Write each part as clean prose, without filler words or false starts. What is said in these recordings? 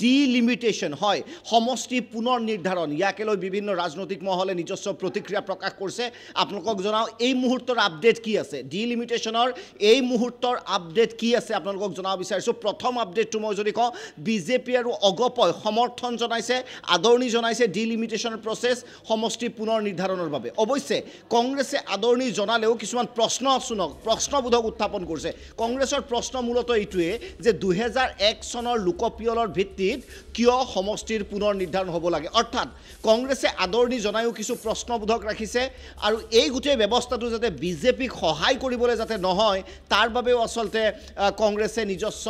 delimitation হয় সমষ্টি পুনৰ নিৰ্ধাৰণ ইয়াকে লৈ বিভিন্ন ৰাজনৈতিক মহলে নিজস্ব প্ৰতিক্ৰিয়া প্ৰকাশ কৰিছে আপোনালোকক জনাও এই মুহূৰ্তৰ আপডেট কি আছে ডিলিমিটেশ্যনৰ এই মুহূৰ্তৰ আপডেট কি আছে আপোনালোকক জনাব বিচাৰিছোঁ প্ৰথম আপডেটটো মই যদি কওঁ বিজেপি আৰু অগপই সমৰ্থন জনাইছে আদৰণি জনাইছে ডিলিমিটেশ্যনৰ প্ৰচেছ সমষ্টি পুনৰ নিৰ্ধাৰণৰ বাবে অৱশ্যে কংগ্ৰেছে আদৰণি জনালেও কিছুমান প্ৰশ্নবোধক উত্থাপন কৰিছে কংগ্ৰেছৰ প্ৰশ্ন মূলতঃ এইটোৱে যে 2001 চনৰ লোকপিয়লৰ ভিত্তিত কিয় সমষ্টিৰ পুনৰ নিৰ্ধাৰণ হ'ব লাগে অৰ্থাৎ কংগ্ৰেছে আদৰণি জনায়ো কিছু প্ৰশ্নবোধক ৰাখিছে আৰু এই গোটেই ব্যৱস্থাটো যাতে বিজেপিক সহায় কৰিবলৈ যাতে নহয় তাৰ বাবেও আচলতে কংগ্ৰেছে নিজস্ব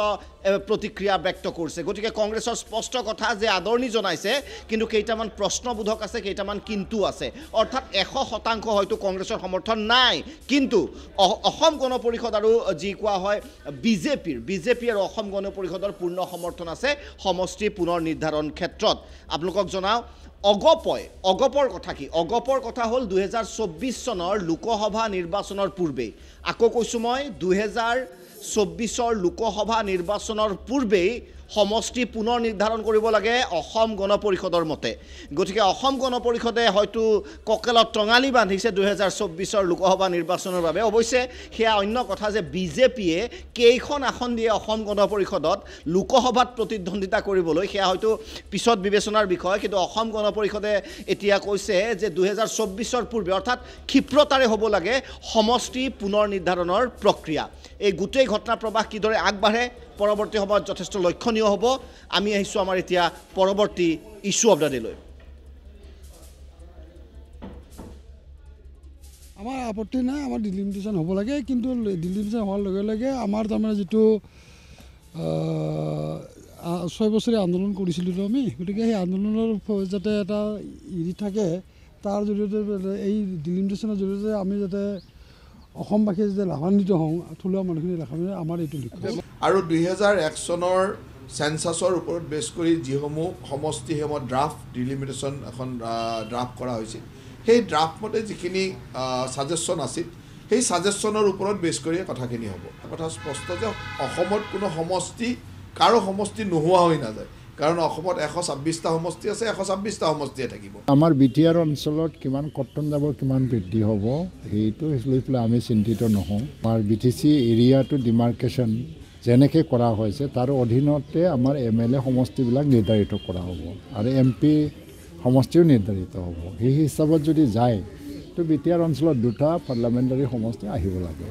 প্ৰতিক্ৰিয়া ব্যক্ত কৰিছে গতিকে কংগ্ৰেছৰ স্পষ্ট কথা যে আদৰণি জনাইছে কিন্তু কেইটামান প্ৰশ্নবোধক আছে কেইটামান কিন্তু আছে অৰ্থাৎ 100% হয়তো কংগ্ৰেছৰ সমৰ্থন নাই কিন্তু অসম গণ পৰিষদ আৰু যি কোৱা হয় বিজেপি আৰু অসম গণ পৰিষদৰ পূৰ্ণ সমৰ্থন আছে সমষ্টি পুনৰ নিৰ্ধাৰণ ক্ষেত্ৰত আপোনালোকক জনাও অগপৰ কথা কি অগপৰ কথা হ'ল 2024 চনৰ লোকসভা নিৰ্বাচনৰ পূৰ্বে আকৌ কৈছোঁ মই 2024 লোকসভা নিৰ্বাচনৰ পূৰ্বে সমষ্টি পুনৰ নিৰ্ধাৰণ কৰিব লাগে অসম গণ পৰিষদৰ মতে গতিকে অসম গণ পৰিষদে হয়তো ককেলত টঙালি বান্ধিছে 2024 লোকসভা নিৰ্বাচনৰ বাবে অৱশ্যে সেয়া অন্য কথা যে বিজেপিয়ে কেইখন আসন দিয়ে অসম গণ পৰিষদত লোকসভাত প্ৰতিদ্বন্দ্বিতা কৰিবলৈ সেয়া হয়তো পিছত বিবেচনাৰ বিষয় কিন্তু অসম গণ পৰিষদে এতিয়া কৈছে যে 2024 পূৰ্বে অৰ্থাৎ ক্ষিপ্ৰতাৰে হ'ব লাগে সমষ্টি পুনৰ নিৰ্ধাৰণৰ প্ৰক্ৰিয়া এই গোটেই ঘটনা প্ৰবাহ কিদৰে আগবাঢ়ে পৰৱৰ্তী সময়ত যথেষ্ট লক্ষণীয় হ'ব আমি আহিছোঁ আমাৰ এতিয়া পৰৱৰ্তী ইস্যু অফ দ্য ডে লৈ আমাৰ আপত্তি নাই আমাৰ ডিলিমিটেশ্যন হ'ব লাগে কিন্তু ডিলিমিটেশ্যন হোৱাৰ লগে লগে আমাৰ তাৰমানে যিটো 6 বছৰীয়া আন্দোলন কৰিছিলোঁ আমি গতিকে সেই আন্দোলনৰ যাতে এটা হেৰি থাকে তাৰ জৰিয়তে এই ডিলিমিটেশ্যনৰ জৰিয়তে আমি যাতে অসমবাসীয়ে যাতে লাভান্বিত হওঁ থলুৱা মানুহখিনি লাভান্বিত আমাৰ এইটো লক্ষ্য আৰু 2001 চনৰ চেন্সাছৰ ওপৰত বেছ কৰি যিসমূহ সমষ্টি সময়ত ড্ৰাফ্ট ডিলিমিটেশ্যন এখন ড্ৰাফ্ট কৰা হৈছিল সেই ড্ৰাফ্ট মতে যিখিনি ছাজেশ্যন আছিল সেই ছাজেশ্যনৰ ওপৰত বেছ কৰি কথাখিনি হ'ব কথা স্পষ্ট যে অসমত কোনো সমষ্টি কাৰো সমষ্টি নোহোৱা হৈ নাযায় কাৰণ অসমত 126টা সমষ্টি আছে 126টা সমষ্টিয়ে থাকিব আমাৰ বিটিআৰ অঞ্চলত কিমান কটন যাব কিমান বৃদ্ধি হ'ব সেইটো লৈ পেলাই আমি চিন্তিত নহওঁ আমাৰ বিটিচি এৰিয়াটো ডিমাৰ্কেশ্যন যেনেকৈ কৰা হৈছে তাৰ অধীনতে আমাৰ MLA সমষ্টিবিলাক নিৰ্ধাৰিত কৰা হ'ব আৰু MP সমষ্টিও নিৰ্ধাৰিত হ'ব সেই হিচাপত যদি যায় তো বিটিআৰ অঞ্চলত 2টা পাৰ্লামেণ্টাৰী সমষ্টি আহিব লাগে